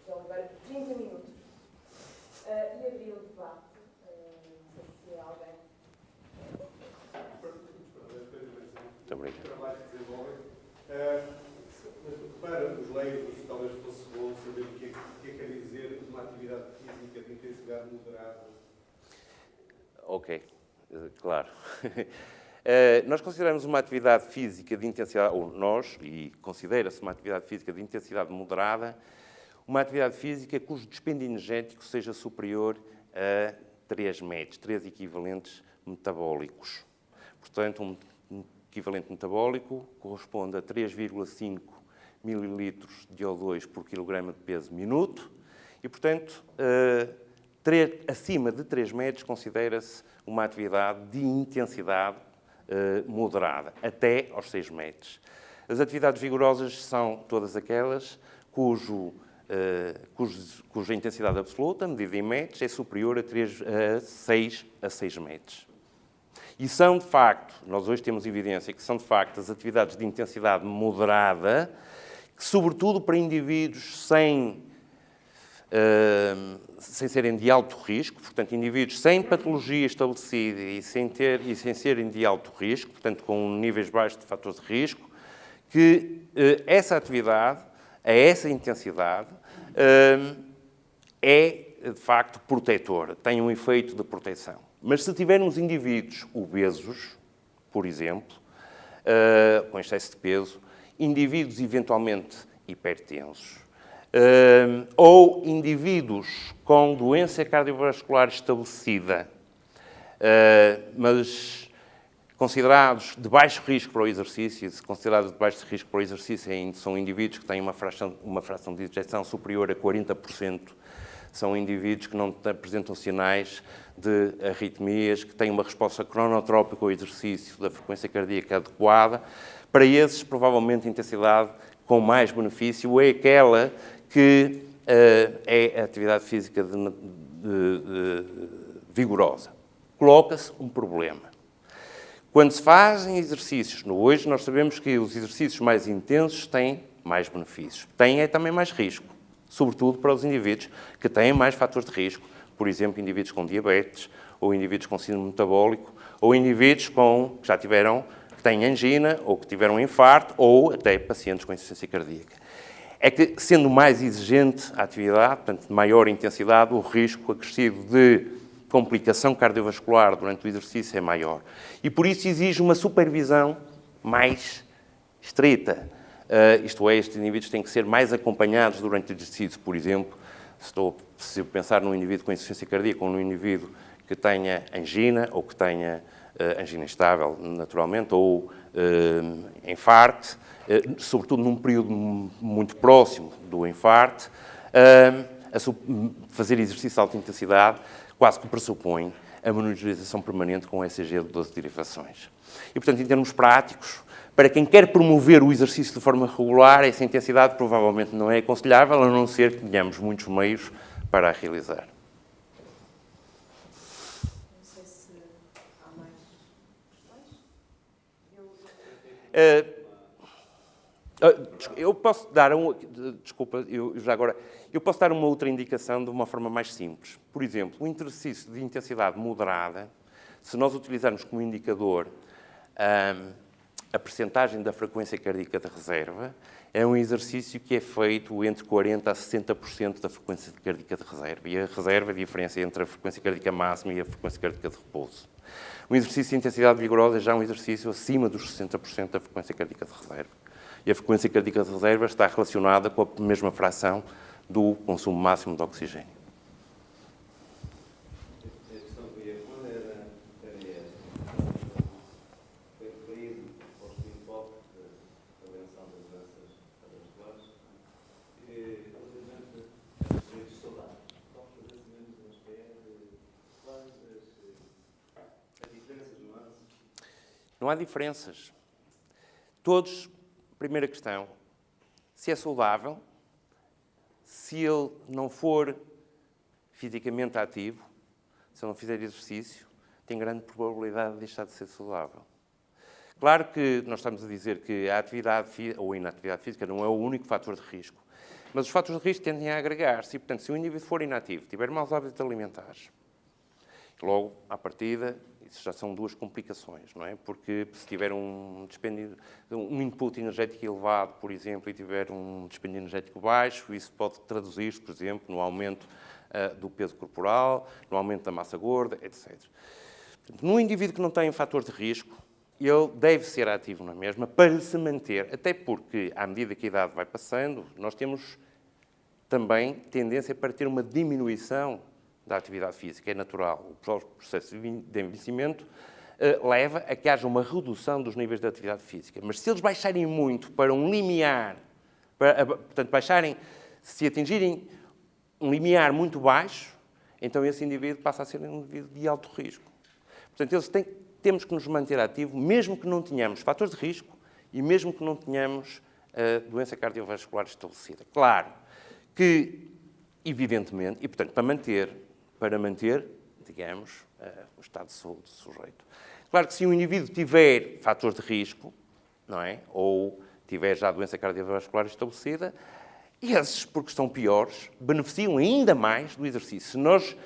de Oliveira, por 30 minutos, e abrir o debate. Não sei se alguém... Muito obrigado. O trabalho que desenvolvem. Para os leigos, talvez fosse bom saber o que é que quer dizer uma atividade física de intensidade moderada. Ok, claro. Nós consideramos uma atividade física de intensidade, ou nós, e considera-se uma atividade física de intensidade moderada, uma atividade física cujo dispêndio energético seja superior a 3 METs, 3 equivalentes metabólicos. Portanto, um equivalente metabólico corresponde a 3,5 mililitros de O2 por quilograma de peso minuto e, portanto, acima de 3 METs considera-se uma atividade de intensidade moderada, até aos 6 METs. As atividades vigorosas são todas aquelas cuja intensidade absoluta, medida em METs, é superior a 6 METs. E são, de facto, nós hoje temos evidência que são, de facto, as atividades de intensidade moderada, que, sobretudo para indivíduos sem serem de alto risco, portanto, indivíduos sem patologia estabelecida e sem serem de alto risco, portanto, com níveis baixos de fatores de risco, que essa atividade, a essa intensidade, é, de facto, protetora, tem um efeito de proteção. Mas se tivermos indivíduos obesos, por exemplo, com excesso de peso, indivíduos eventualmente hipertensos, ou indivíduos com doença cardiovascular estabelecida, mas considerados de baixo risco para o exercício, se considerados de baixo risco para o exercício, são indivíduos que têm uma fração de ejeção superior a 40%, são indivíduos que não apresentam sinais de arritmias, que têm uma resposta cronotrópica ao exercício da frequência cardíaca adequada. Para esses, provavelmente, a intensidade com mais benefício é aquela que é a atividade física vigorosa. Coloca-se um problema. Quando se fazem exercícios, hoje nós sabemos que os exercícios mais intensos têm mais benefícios. Têm também mais risco, sobretudo para os indivíduos que têm mais fatores de risco, por exemplo, indivíduos com diabetes, ou indivíduos com síndrome metabólico, ou indivíduos que têm angina, ou que tiveram infarto, ou até pacientes com insuficiência cardíaca. É que, sendo mais exigente a atividade, portanto, de maior intensidade, o risco acrescido de complicação cardiovascular durante o exercício é maior. E, por isso, exige uma supervisão mais estreita. Isto é, estes indivíduos têm que ser mais acompanhados durante o exercício. Por exemplo, se eu pensar num indivíduo com insuficiência cardíaca ou num indivíduo que tenha angina, ou que tenha angina instável, naturalmente, ou infarto, sobretudo num período muito próximo do infarto, fazer exercício de alta intensidade quase que pressupõe a monitorização permanente com ECG de 12 derivações. E, portanto, em termos práticos, para quem quer promover o exercício de forma regular, essa intensidade provavelmente não é aconselhável, a não ser que tenhamos muitos meios para a realizar. Não sei se há mais questões. Eu posso dar eu posso dar uma outra indicação de uma forma mais simples. Por exemplo, um exercício de intensidade moderada, se nós utilizarmos como indicador a percentagem da frequência cardíaca de reserva, é um exercício que é feito entre 40% a 60% da frequência cardíaca de reserva. E a reserva é a diferença entre a frequência cardíaca máxima e a frequência cardíaca de repouso. Um exercício de intensidade vigorosa é já um exercício acima dos 60% da frequência cardíaca de reserva. E a frequência cardíaca de reserva está relacionada com a mesma fração do consumo máximo de oxigênio. A questão que eu ia pôr era esta. Foi referido ao enfoque da prevenção das doenças cardiovasculares, relativamente aos sujeitos saudáveis. Vamos fazer menos uma espécie de quais as diferenças, nuances? Não há diferenças. Todos, primeira questão, se é saudável, se ele não for fisicamente ativo, se ele não fizer exercício, tem grande probabilidade de deixar de ser saudável. Claro que nós estamos a dizer que a atividade ou a inatividade física não é o único fator de risco, mas os fatores de risco tendem a agregar-se e, portanto, se o indivíduo for inativo, tiver maus hábitos alimentares, logo, à partida, isso já são duas complicações, não é? Porque se tiver um input energético elevado, por exemplo, e tiver um dispêndio energético baixo, isso pode traduzir-se, por exemplo, no aumento do peso corporal, no aumento da massa gorda, etc. Portanto, num indivíduo que não tem fator de risco, ele deve ser ativo na mesma para se manter, até porque, à medida que a idade vai passando, nós temos também tendência para ter uma diminuição da atividade física. É natural. O processo de envelhecimento leva a que haja uma redução dos níveis de atividade física. Mas se eles baixarem muito para um limiar, portanto, se atingirem um limiar muito baixo, então esse indivíduo passa a ser um indivíduo de alto risco. Portanto, temos que nos manter ativos, mesmo que não tenhamos fatores de risco e mesmo que não tenhamos doença cardiovascular estabelecida. Claro que, evidentemente, e portanto, para manter, digamos, o estado de saúde do sujeito. Claro que se um indivíduo tiver fatores de risco, não é? Ou tiver já doença cardiovascular estabelecida, esses, porque estão piores, beneficiam ainda mais do exercício. Se nós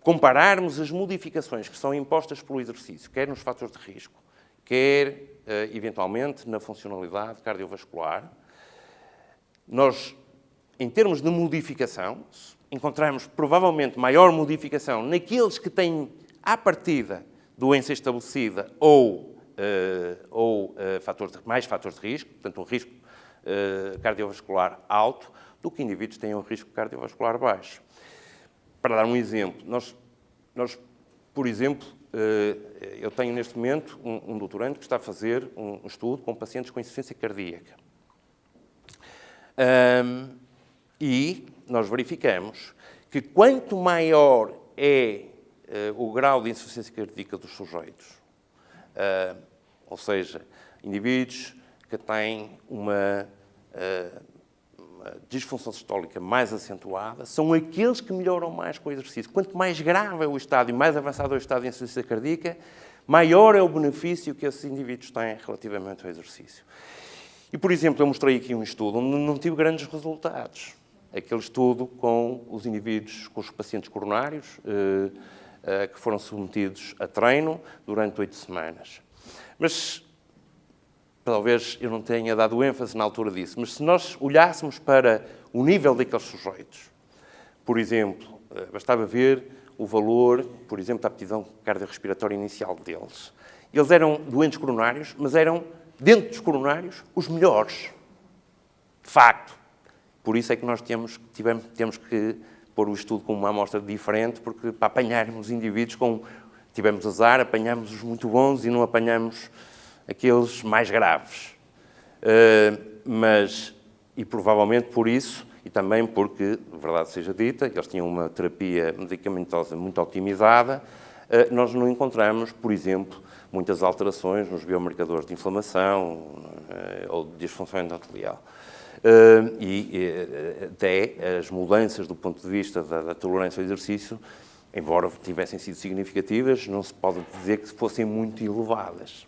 compararmos as modificações que são impostas pelo exercício, quer nos fatores de risco, quer, eventualmente, na funcionalidade cardiovascular, nós, em termos de modificação, encontramos provavelmente maior modificação naqueles que têm, à partida, doença estabelecida ou mais fatores de risco, portanto, um risco cardiovascular alto, do que indivíduos que têm um risco cardiovascular baixo. Para dar um exemplo, nós por exemplo, eu tenho neste momento um doutorando que está a fazer um estudo com pacientes com insuficiência cardíaca. E nós verificamos que quanto maior é o grau de insuficiência cardíaca dos sujeitos, ou seja, indivíduos que têm uma disfunção sistólica mais acentuada, são aqueles que melhoram mais com o exercício. Quanto mais grave é o estado e mais avançado é o estado de insuficiência cardíaca, maior é o benefício que esses indivíduos têm relativamente ao exercício. E, por exemplo, eu mostrei aqui um estudo onde não tive grandes resultados. Aquele estudo com os indivíduos, com os pacientes coronários, que foram submetidos a treino durante 8 semanas. Mas talvez eu não tenha dado ênfase na altura disso, mas se nós olhássemos para o nível daqueles sujeitos, por exemplo, bastava ver o valor, por exemplo, da aptidão cardiorrespiratória inicial deles. Eles eram doentes coronários, mas eram, dentro dos coronários, os melhores. De facto. Por isso é que nós temos que pôr o estudo com uma amostra diferente, porque para apanharmos indivíduos tivemos azar, apanhamos os muito bons e não apanhamos aqueles mais graves. E provavelmente por isso, e também porque, verdade seja dita, eles tinham uma terapia medicamentosa muito otimizada, nós não encontramos, por exemplo, muitas alterações nos biomarcadores de inflamação ou de disfunção endotelial. E até as mudanças do ponto de vista da tolerância ao exercício, embora tivessem sido significativas, não se pode dizer que fossem muito elevadas.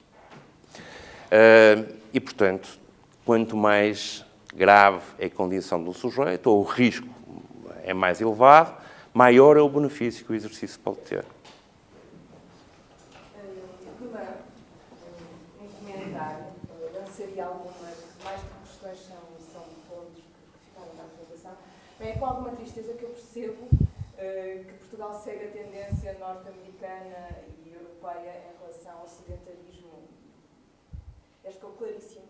E, portanto, quanto mais grave é a condição do sujeito, ou o risco é mais elevado, maior é o benefício que o exercício pode ter. Um comentário, lançaria algumas, mais do que questões são pontos que ficaram na apresentação. É com alguma tristeza que eu percebo que Portugal segue a tendência norte-americana e europeia em relação ao sedentarismo. Acho que é claríssimo.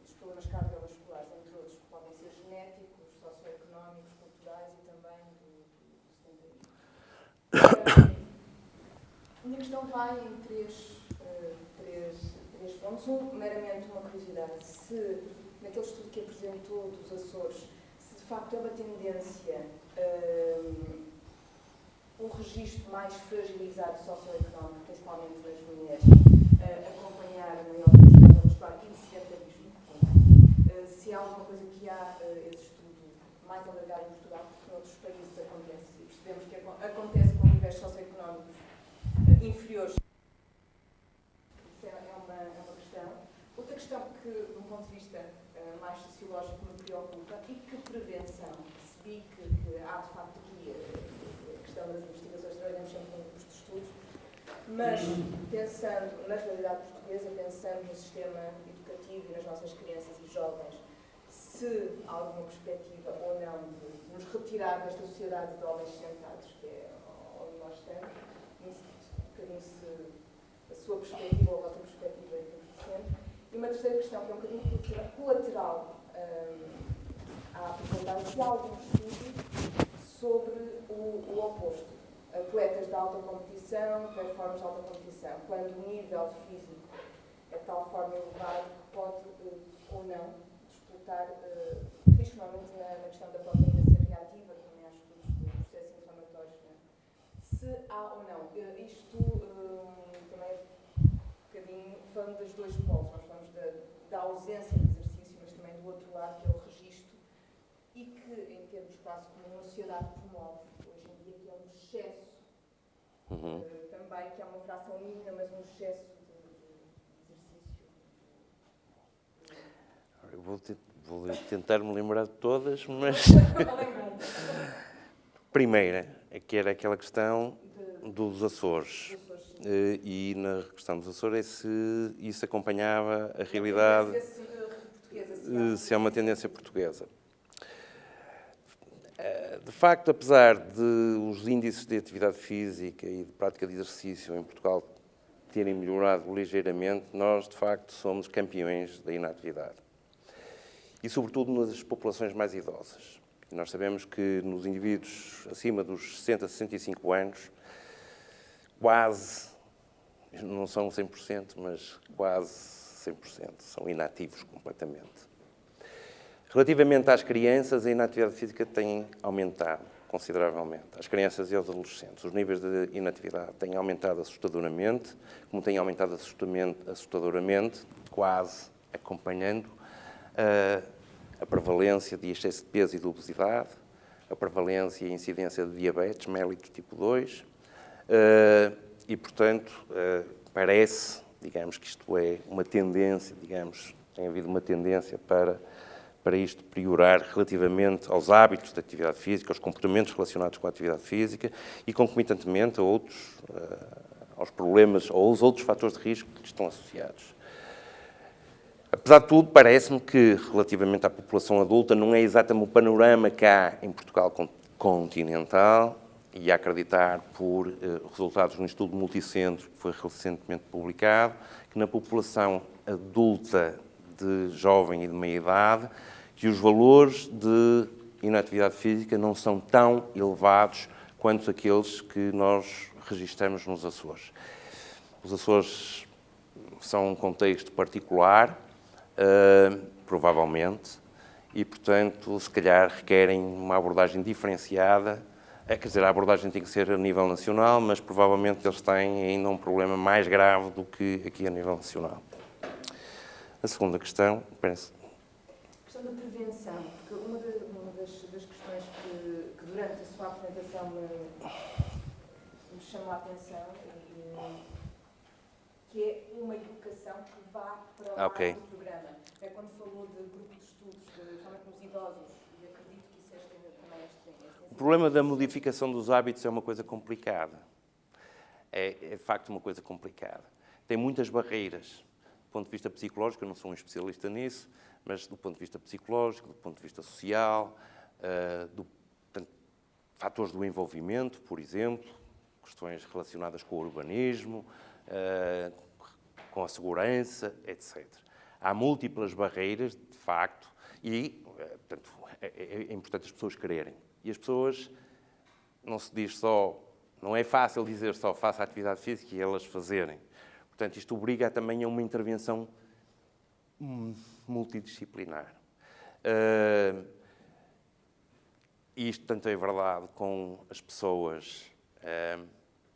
Os problemas cardiovasculares, entre outros, que podem ser genéticos, socioeconómicos, culturais e também do sedentarismo. A minha questão vai em três pontos. Meramente uma curiosidade. Se, naquele estudo que apresentou dos Açores, se de facto é uma tendência um registro mais fragilizado socioeconómico, principalmente nas mulheres, acompanhar maior risco cardiovascular e de sedentarismo. Se há alguma coisa que há esse estudo mais alargado em Portugal, porque em outros países acontece, e percebemos que acontece com níveis socioeconómicos inferiores. Isso é uma questão. Outra questão que, de um ponto de vista mais sociológico, me preocupa e que prevenção. Percebi que há, de facto, aqui a questão das investigações, trabalhamos sempre com grupos de estudos, mas pensando na realidade portuguesa, pensando no sistema educativo e nas nossas crianças e jovens, se há alguma perspectiva ou não de nos retirar desta sociedade de homens sentados, que é onde nós estamos, um bocadinho se sua perspectiva ou a vossa perspectiva em termos docentes. E uma terceira questão, que é um bocadinho colateral à apresentação de alguns estudos sobre o oposto. Poetas de alta competição, performers de alta competição, quando o nível físico é de tal forma elevado que pode ou não disputar risco, normalmente na questão da proteína C reativa, também há estudos de processos inflamatórios, né? Se há ou não. Isto também é um bocadinho falando dos dois polos, nós falamos da ausência de exercício, mas também do outro lado, que é o registro, e que, em termos quase como uma sociedade promove hoje em dia, que é um excesso, também, que é uma fração mínima, mas um excesso de exercício. Eu vou tentar me lembrar de todas, mas... Primeira, que era aquela questão dos Açores. E na questão dos Açores é se isso acompanhava a realidade, se é uma tendência portuguesa. De facto, apesar de os índices de atividade física e de prática de exercício em Portugal terem melhorado ligeiramente, nós, de facto, somos campeões da inatividade. E, sobretudo, nas populações mais idosas. Nós sabemos que nos indivíduos acima dos 60, 65 anos, quase, não são 100%, mas quase 100%, são inativos completamente. Relativamente às crianças, a inatividade física tem aumentado consideravelmente. As crianças e os adolescentes, os níveis de inatividade têm aumentado assustadoramente, como têm aumentado assustadoramente, quase acompanhando a prevalência de excesso de peso e de obesidade, a prevalência e a incidência de diabetes mellitus tipo 2, e, portanto, parece, digamos, que isto é uma tendência, digamos, tem havido uma tendência para isto priorar relativamente aos hábitos de atividade física, aos comportamentos relacionados com a atividade física e, concomitantemente, aos problemas ou aos outros fatores de risco que estão associados. Apesar de tudo, parece-me que, relativamente à população adulta, não é exatamente o panorama que há em Portugal continental, e a acreditar por resultados de um estudo multicentro que foi recentemente publicado, que na população adulta de jovem e de meia-idade, que os valores de inatividade física não são tão elevados quanto aqueles que nós registramos nos Açores. Os Açores são um contexto particular, provavelmente, e, portanto, se calhar requerem uma abordagem diferenciada. Quer dizer, a abordagem tem que ser a nível nacional, mas provavelmente eles têm ainda um problema mais grave do que aqui a nível nacional. A segunda questão, penso... A questão da prevenção, porque uma das questões que durante a sua apresentação me chamou a atenção, que é uma educação que vá para o lado do programa. É quando falou de grupo de estudos, principalmente nos idosos, e acredito que isso também é estranho. O problema da modificação dos hábitos é uma coisa complicada. É de facto uma coisa complicada. Tem muitas barreiras. Do ponto de vista psicológico, eu não sou um especialista nisso, mas do ponto de vista psicológico, do ponto de vista social, fatores do envolvimento, por exemplo, questões relacionadas com o urbanismo, com a segurança, etc. Há múltiplas barreiras, de facto, e portanto, é importante as pessoas quererem. E as pessoas, não se diz só, não é fácil dizer só faça a atividade física e elas fazerem. Portanto, isto obriga também a uma intervenção multidisciplinar. Isto tanto é verdade com as pessoas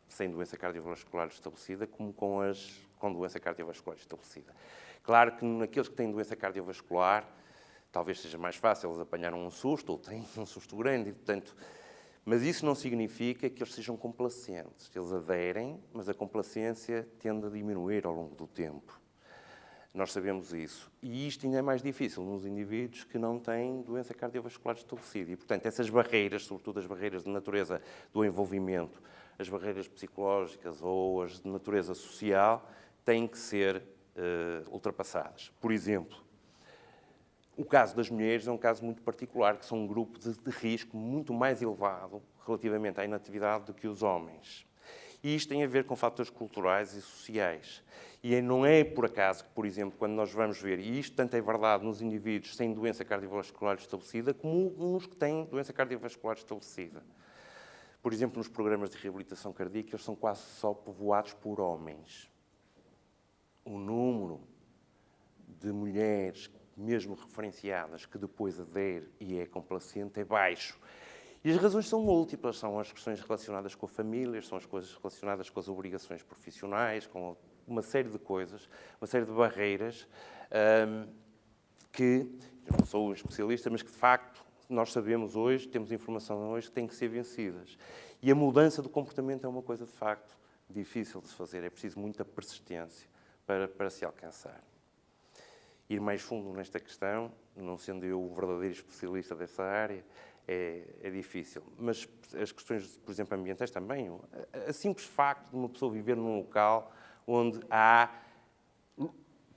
sem doença cardiovascular estabelecida, como com doença cardiovascular estabelecida. Claro que naqueles que têm doença cardiovascular, talvez seja mais fácil eles apanharem um susto, ou têm um susto grande, e, portanto, mas isso não significa que eles sejam complacentes. Eles aderem, mas a complacência tende a diminuir ao longo do tempo. Nós sabemos isso. E isto ainda é mais difícil nos indivíduos que não têm doença cardiovascular estabelecida. E, portanto, essas barreiras, sobretudo as barreiras de natureza do envolvimento, as barreiras psicológicas ou as de natureza social, têm que ser ultrapassadas. Por exemplo, o caso das mulheres é um caso muito particular, que são um grupo de risco muito mais elevado relativamente à inatividade do que os homens. E isto tem a ver com fatores culturais e sociais. E não é por acaso que, por exemplo, quando nós vamos ver, e isto tanto é verdade nos indivíduos sem doença cardiovascular estabelecida, como nos que têm doença cardiovascular estabelecida. Por exemplo, nos programas de reabilitação cardíaca, eles são quase só povoados por homens. O número de mulheres, mesmo referenciadas, que depois adere e é complacente, é baixo. E as razões são múltiplas. São as questões relacionadas com a família, são as coisas relacionadas com as obrigações profissionais, com uma série de coisas, uma série de barreiras que, eu não sou um especialista, mas que de facto nós sabemos hoje, temos informação hoje, que têm que ser vencidas. E a mudança do comportamento é uma coisa de facto difícil de se fazer, é preciso muita persistência para se alcançar. Ir mais fundo nesta questão, não sendo eu o verdadeiro especialista dessa área, é difícil. Mas as questões, por exemplo, ambientais também. O simples facto de uma pessoa viver num local onde há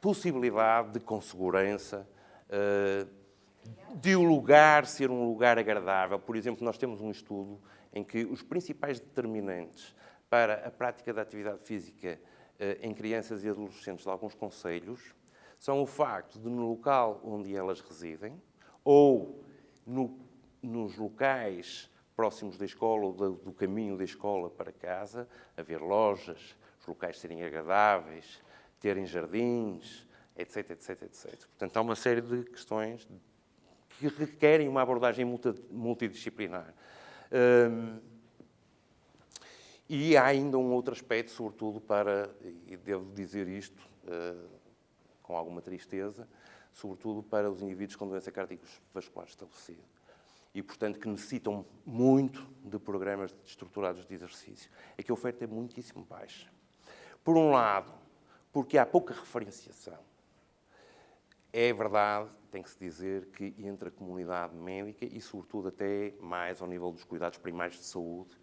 possibilidade de, com segurança, de o lugar ser um lugar agradável. Por exemplo, nós temos um estudo em que os principais determinantes para a prática da atividade física em crianças e adolescentes de alguns concelhos são o facto de, no local onde elas residem, ou nos locais próximos da escola ou do caminho da escola para casa, haver lojas, os locais serem agradáveis, terem jardins, etc, etc, etc. Portanto, há uma série de questões que requerem uma abordagem multidisciplinar. E há ainda um outro aspecto, sobretudo para, e devo dizer isto com alguma tristeza, sobretudo para os indivíduos com doença cardiovascular estabelecida. E, portanto, que necessitam muito de programas estruturados de exercício. É que a oferta é muitíssimo baixa. Por um lado, porque há pouca referenciação. É verdade, tem que se dizer, que entre a comunidade médica e, sobretudo, até mais ao nível dos cuidados primários de saúde,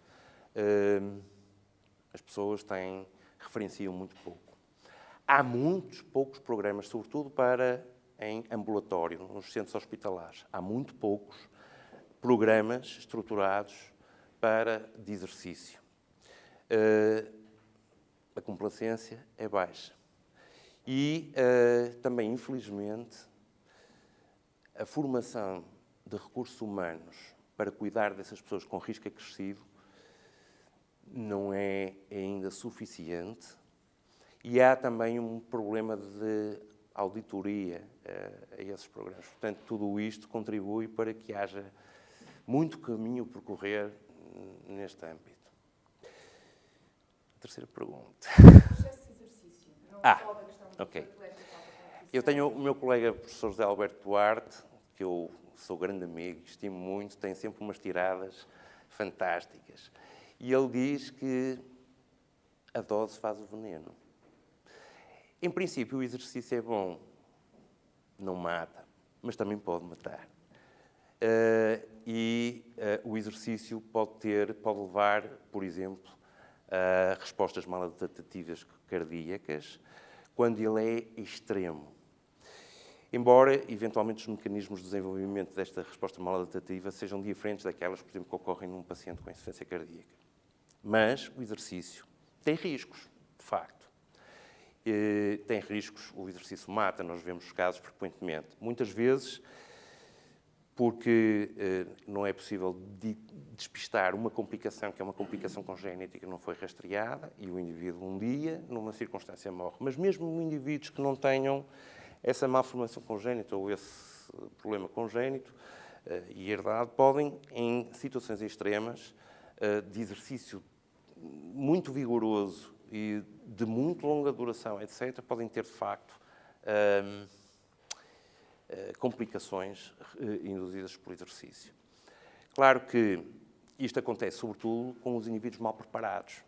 as pessoas referenciam muito pouco. Há muitos poucos programas, sobretudo em ambulatório, nos centros hospitalares. Há muito poucos programas estruturados de exercício. A complacência é baixa. E também, infelizmente, a formação de recursos humanos para cuidar dessas pessoas com risco acrescido não é ainda suficiente. E há também um problema de auditoria a esses programas. Portanto, tudo isto contribui para que haja muito caminho a percorrer neste âmbito. Terceira pergunta. Excesso de exercício, não só da questão do ok. atleta, falta de Eu tenho o meu colega, professor José Alberto Duarte, que eu sou grande amigo, estimo muito, tem sempre umas tiradas fantásticas. E ele diz que a dose faz o veneno. Em princípio, o exercício é bom, não mata, mas também pode matar. O exercício pode levar, por exemplo, a respostas maladaptativas cardíacas, quando ele é extremo. Embora, eventualmente, os mecanismos de desenvolvimento desta resposta maladaptativa sejam diferentes daquelas, por exemplo, que ocorrem num paciente com insuficiência cardíaca. Mas o exercício tem riscos, de facto. Tem riscos, o exercício mata, nós vemos os casos frequentemente. Muitas vezes, porque não é possível despistar uma complicação, que é uma complicação congénita que não foi rastreada, e o indivíduo um dia, numa circunstância, morre. Mas mesmo indivíduos que não tenham essa malformação congénita ou esse problema congénito e herdado, podem, em situações extremas, de exercício muito vigoroso e de muito longa duração, etc., podem ter, de facto, complicações induzidas pelo exercício. Claro que isto acontece, sobretudo, com os indivíduos mal preparados.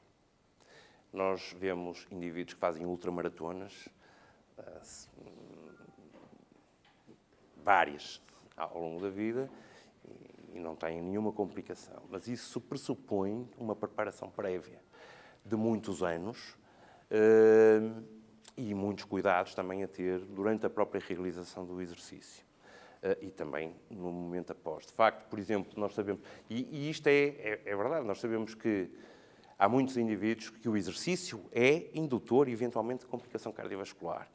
Nós vemos indivíduos que fazem ultramaratonas, várias ao longo da vida, e não têm nenhuma complicação. Mas isso pressupõe uma preparação prévia de muitos anos e muitos cuidados também a ter durante a própria realização do exercício e também no momento após. De facto, por exemplo, nós sabemos, e isto é verdade, nós sabemos que Há muitos indivíduos que o exercício é indutor, eventualmente, de complicação cardiovascular.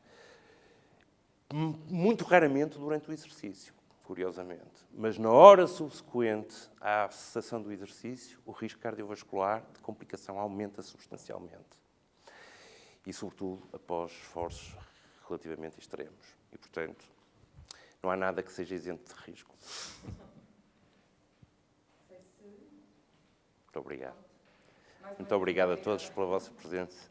Muito raramente durante o exercício, curiosamente. Mas na hora subsequente à cessação do exercício, o risco cardiovascular de complicação aumenta substancialmente. E, sobretudo, após esforços relativamente extremos. E, portanto, não há nada que seja isento de risco. Muito obrigado. Muito obrigado a todos pela vossa presença.